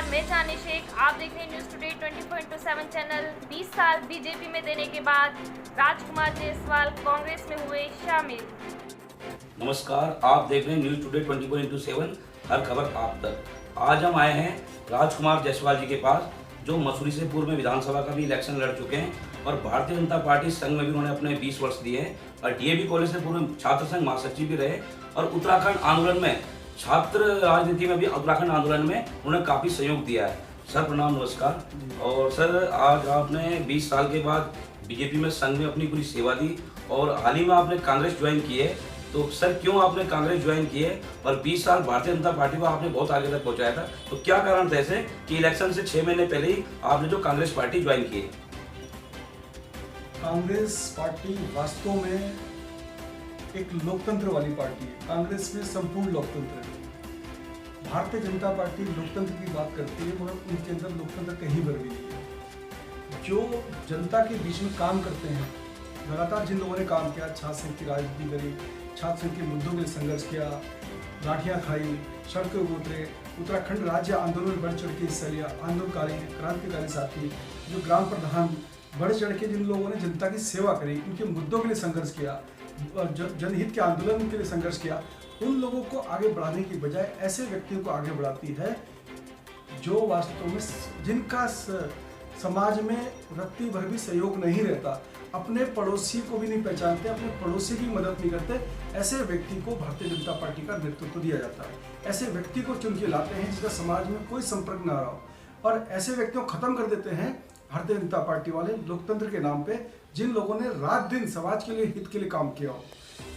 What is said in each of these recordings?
नमस्कार, मैं चानी शेख। आप देख रहे हैं न्यूज़ टुडे 24/7 चैनल। 20 साल बीजेपी में देने के बाद राजकुमार जायसवाल कांग्रेस में हुए शामिल। नमस्कार, आप देख रहे हैं न्यूज़ टुडे 24/7, हर खबर आप तक। आज हम आए हैं राजकुमार जायसवाल जी के पास, जो मसूरी से पूर्व में विधानसभा का भी इलेक्शन लड़ चुके हैं और भारतीय जनता पार्टी संघ में भी उन्होंने अपने 20 वर्ष दिए हैं और डीएवी कॉलेज से पूर्व छात्र संघ महासचिव भी रहे और उत्तराखंड आंदोलन में, छात्र राजनीति में भी उत्तराखंड आंदोलन में उन्होंने काफ़ी सहयोग दिया है। सर प्रणाम, नमस्कार। और सर, आज आपने 20 साल के बाद बीजेपी में संघ में अपनी पूरी सेवा दी और हाल ही में आपने कांग्रेस ज्वाइन की है, तो सर क्यों आपने कांग्रेस ज्वाइन की है और 20 साल भारतीय जनता पार्टी को आपने बहुत आगे तक पहुंचाया था, तो क्या कारण था ऐसे कि इलेक्शन से 6 महीने पहले ही आपने जो कांग्रेस पार्टी ज्वाइन की है? कांग्रेस पार्टी वास्तव में एक लोकतंत्र वाली पार्टी है। कांग्रेस में संपूर्ण लोकतंत्र है। भारतीय जनता पार्टी लोकतंत्र की बात करती है, मगर उनके अंदर लोकतंत्र कहीं पर भी नहीं है। जो जनता के बीच में काम करते हैं, लगातार जिन लोगों ने काम किया, छात्र संघ की राजनीति करी, छात्र संघ के मुद्दों के लिए संघर्ष किया, लाठियाँ खाई, सड़कों पर उतरे, उत्तराखंड राज्य आंदोलन में बढ़ चढ़ के हिस्सा लिया, आंदोलनकारी क्रांतिकारी साथी, जो ग्राम प्रधान, बढ़ चढ़ के जिन लोगों ने जनता की सेवा करी, उनके मुद्दों के लिए संघर्ष किया, जनहित के आंदोलन के लिए संघर्ष किया, उन लोगों को आगे बढ़ाने की बजाय ऐसे व्यक्तियों को आगे बढ़ाती है जो वास्तव में जिनका समाज में रत्ती भर भी सहयोग नहीं रहता, अपने पड़ोसी को भी नहीं पहचानते, अपने पड़ोसी की मदद नहीं करते, ऐसे व्यक्ति को भारतीय जनता पार्टी का नेतृत्व दिया जाता है। ऐसे व्यक्ति को चुन के लाते हैं जिसका समाज में कोई संपर्क ना रहा हो, और ऐसे व्यक्तियों को खत्म कर देते हैं भारतीय जनता पार्टी वाले लोकतंत्र के नाम पे, जिन लोगों ने रात दिन समाज के लिए, हित के लिए काम किया हो।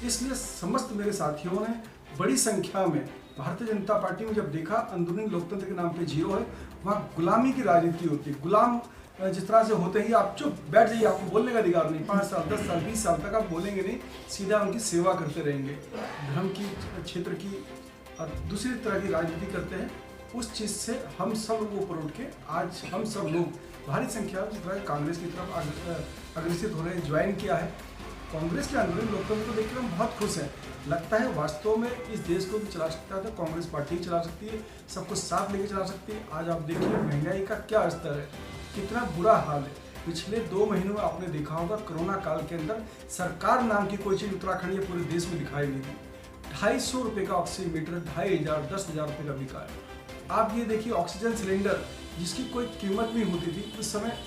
इसलिए समस्त मेरे साथियों ने बड़ी संख्या में भारतीय जनता पार्टी में जब देखा अंदरूनी लोकतंत्र के नाम पे जीरो है, वहाँ गुलामी की राजनीति होती है। गुलाम जिस तरह से होते ही आप चुप बैठ जाइए, आपको बोलने का अधिकार नहीं, 5 साल 10 साल 20 साल तक आप बोलेंगे नहीं, सीधा उनकी सेवा करते रहेंगे, धर्म की, क्षेत्र की और दूसरी तरह की राजनीति करते हैं। उस चीज़ से हम सब लोग ऊपर उठ के आज हम सब लोग भारी संख्या में कांग्रेस की तरफ अग्रसित हो रहे हैं, ज्वाइन किया है। कांग्रेस के आंदोलन लोकतंत्र को देखकर हम बहुत खुश हैं। लगता है वास्तव में इस देश को भी चला सकता है तो कांग्रेस पार्टी ही चला सकती है, सब कुछ साथ लेके चला सकती है। आज आप देखिए महंगाई का क्या स्तर है, कितना बुरा हाल है। पिछले 2 महीनों में आपने देखा होगा, कोरोना काल के अंदर सरकार नाम की कोई चीज़ उत्तराखंड या पूरे देश में दिखाई नहीं दी। 250 रुपये का ऑक्सीमीटर 2500 10,000 रुपये का बिका है। आप ये देखिए, ऑक्सीजन सिलेंडर जिसकी कोई कीमत नहीं होती थी, उस समय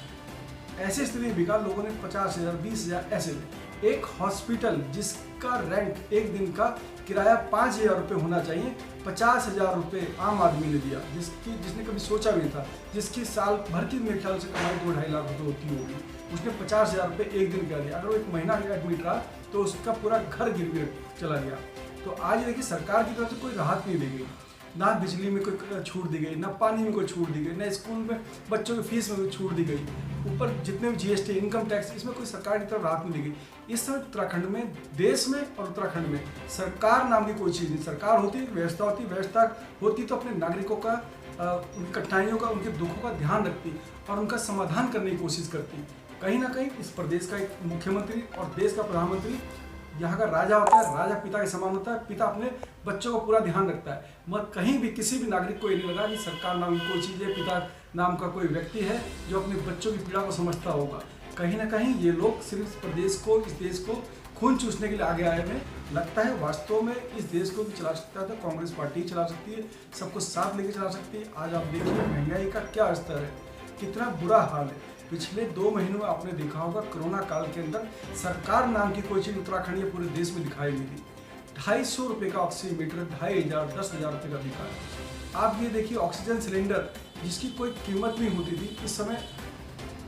ऐसे स्थिति बिका, लोगों ने 50,000 20,000 ऐसे में। एक हॉस्पिटल जिसका रेंट एक दिन का किराया 5,000 रुपये होना चाहिए, 50,000 रुपये आम आदमी ने दिया, जिसने कभी सोचा भी नहीं था, जिसकी साल भर की मेरे ख्याल से कमाई 2-2.5 लाख रुपये होती होगी, उसने 50,000 रुपये एक दिन का दिया। अगर वो एक महीना एडमिट रहा तो उसका पूरा घर गिर चला गया। तो आज देखिए, सरकार की तरफ से कोई राहत नहीं दी गई, ना बिजली में कोई छूट दी गई, ना पानी में कोई छूट दी गई, ना स्कूल में बच्चों की फीस में कोई छूट दी गई, ऊपर जितने भी जीएसटी, इनकम टैक्स, इसमें कोई सरकार की तरफ राहत नहीं दी गई। इस समय उत्तराखंड में, देश में और उत्तराखंड में सरकार नाम की कोई चीज़ नहीं। सरकार होती, व्यवस्था होती, व्यवस्था होती तो अपने नागरिकों का, उनकी कठिनाइयों का, उनके दुखों का ध्यान रखती और उनका समाधान करने की कोशिश करती। कहीं ना कहीं इस प्रदेश का एक मुख्यमंत्री और देश का प्रधानमंत्री यहाँ का राजा होता है, राजा पिता के समान होता है, पिता अपने बच्चों का पूरा ध्यान रखता है। मगर कहीं भी किसी भी नागरिक को ये नहीं लगा कि सरकार नाम की कोई चीज़ है, पिता नाम का कोई व्यक्ति है जो अपने बच्चों की पीड़ा को समझता होगा। कहीं ना कहीं ये लोग सिर्फ इस प्रदेश को, इस देश को खून चूसने के लिए आगे आए हैं। लगता है वास्तव में इस देश को भी चला सकता है तो कांग्रेस पार्टी ही चला सकती है, सब कुछ साथ लेके चला सकती है। आज आप देखिए महंगाई का क्या स्तर है, कितना बुरा हाल है। पिछले 2 महीनों में आपने देखा होगा, कोरोना काल के अंदर सरकार नाम की कोई चीज़ उत्तराखंड या पूरे देश में दिखाई नहीं दी। 250 रुपये का ऑक्सीमीटर 2500 10,000 रुपये का बिका है। आप ये देखिए, ऑक्सीजन सिलेंडर जिसकी कोई कीमत नहीं होती थी, उस समय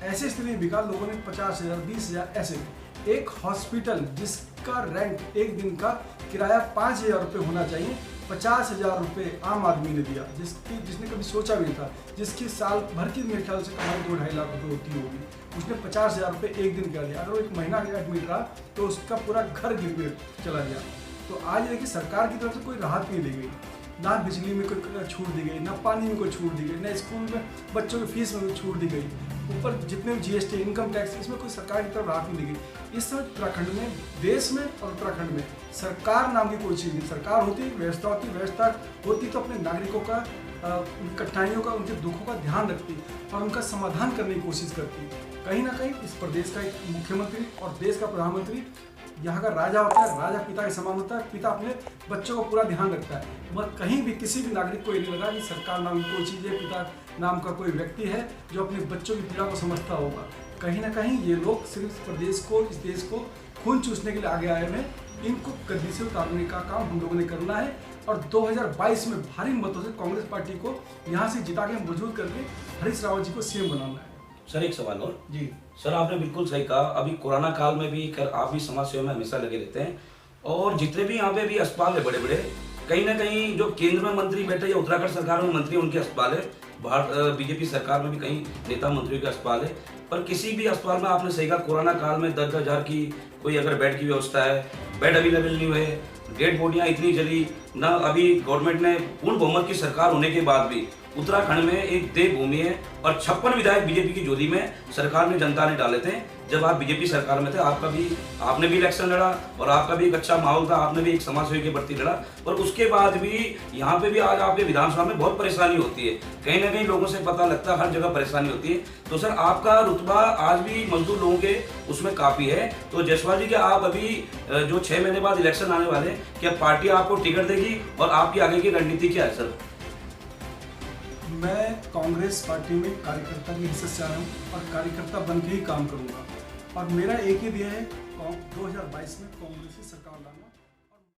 ऐसे स्थिति में बिका, लोगों ने 50,000 20,000 ऐसे में। एक हॉस्पिटल जिसका रेंट एक दिन का किराया 5,000 रुपये होना चाहिए, 50,000 रुपये आम आदमी ने दिया, जिसने कभी सोचा भी नहीं था, जिसकी साल भर की मेरे ख्याल से कमाई 2-2.5 लाख रुपये होती होगी, उसने 50,000 रुपये एक दिन का दिया। अगर वो एक महीना एडमिट रहा तो उसका पूरा घर गिर चला गया। तो आज देखिए, सरकार की तरफ से कोई राहत नहीं दी गई, ना बिजली में कोई छूट दी गई, ना पानी में कोई छूट दी गई, ना स्कूल में बच्चों की फीस में कोई छूट दी गई, ऊपर जितने भी जीएसटी, इनकम टैक्स, इसमें कोई सरकार की तरफ राहत नहीं दी गई। इस समय उत्तराखंड में, देश में और उत्तराखंड में सरकार नाम की कोई चीज़ नहीं। सरकार होती, व्यवस्था होती, व्यवस्था होती तो अपने नागरिकों का, उन कठिनाइयों का, उनके दुखों का ध्यान रखती और उनका समाधान करने की कोशिश करती। कहीं ना कहीं इस प्रदेश का एक मुख्यमंत्री और देश का प्रधानमंत्री यहाँ का राजा होता है, राजा पिता के समान होता है। पिता अपने बच्चों का पूरा ध्यान रखता है। मगर कहीं भी किसी भी नागरिक को ये नहीं लगा कि सरकार नाम की कोई चीज़ है, पिता नाम का कोई व्यक्ति है जो अपने बच्चों की पीड़ा को समझता होगा। कहीं ना कहीं ये लोग सिर्फ प्रदेश को, इस देश को खून चूसने के लिए आगे आए हैं। इनको गद्दी से उतारने का काम हम लोगों ने करना है और 2022 में भारी मतों से कांग्रेस पार्टी को यहाँ से जिता के मजबूत करके हरीश रावत जी को सीएम बनाना है। सर एक सवाल और जी सर, आपने बिल्कुल सही कहा। अभी कोरोना काल में भी आप भी समाज सेवा में हमेशा लगे रहते हैं और जितने भी यहाँ पे भी अस्पताल है बड़े बड़े, कहीं ना कहीं जो केंद्र में मंत्री बैठे या उत्तराखंड सरकार में मंत्री उनके अस्पताल है, बीजेपी सरकार में भी कई नेता मंत्रियों के अस्पताल है, पर किसी भी अस्पताल में आपने सही कहा कोरोना काल में 10,000 की कोई अगर बेड की व्यवस्था है, बेड अवेलेबल नहीं हुए, डेड बॉडियाँ इतनी जली ना। अभी गवर्नमेंट ने पूर्ण बहुमत की सरकार होने के बाद भी उत्तराखंड में एक देवभूमि है और 56 विधायक बीजेपी की जोड़ी में सरकार में जनता ने डाले थे। जब आप बीजेपी सरकार में थे, आपने भी इलेक्शन लड़ा और आपका भी एक अच्छा माहौल था, आपने भी एक समाज सेवी के प्रति लड़ा, पर उसके बाद भी यहाँ पे भी आज आपके विधानसभा में बहुत परेशानी होती है। कहीं ना कहीं लोगों से पता लगता है हर जगह परेशानी होती है। तो सर आपका रुतबा आज भी मजदूर लोगों के उसमें काफ़ी है। तो जायसवाल जी के आप अभी जो 6 महीने बाद इलेक्शन आने वाले, क्या पार्टी आपको टिकट देगी और आपकी आगे की रणनीति क्या है सर? मैं कांग्रेस पार्टी में कार्यकर्ता की हिस्से से आया हूँ और कार्यकर्ता बन के ही काम करूँगा और मेरा एक ही ध्येय है 2022 में कांग्रेस की सरकार लाना।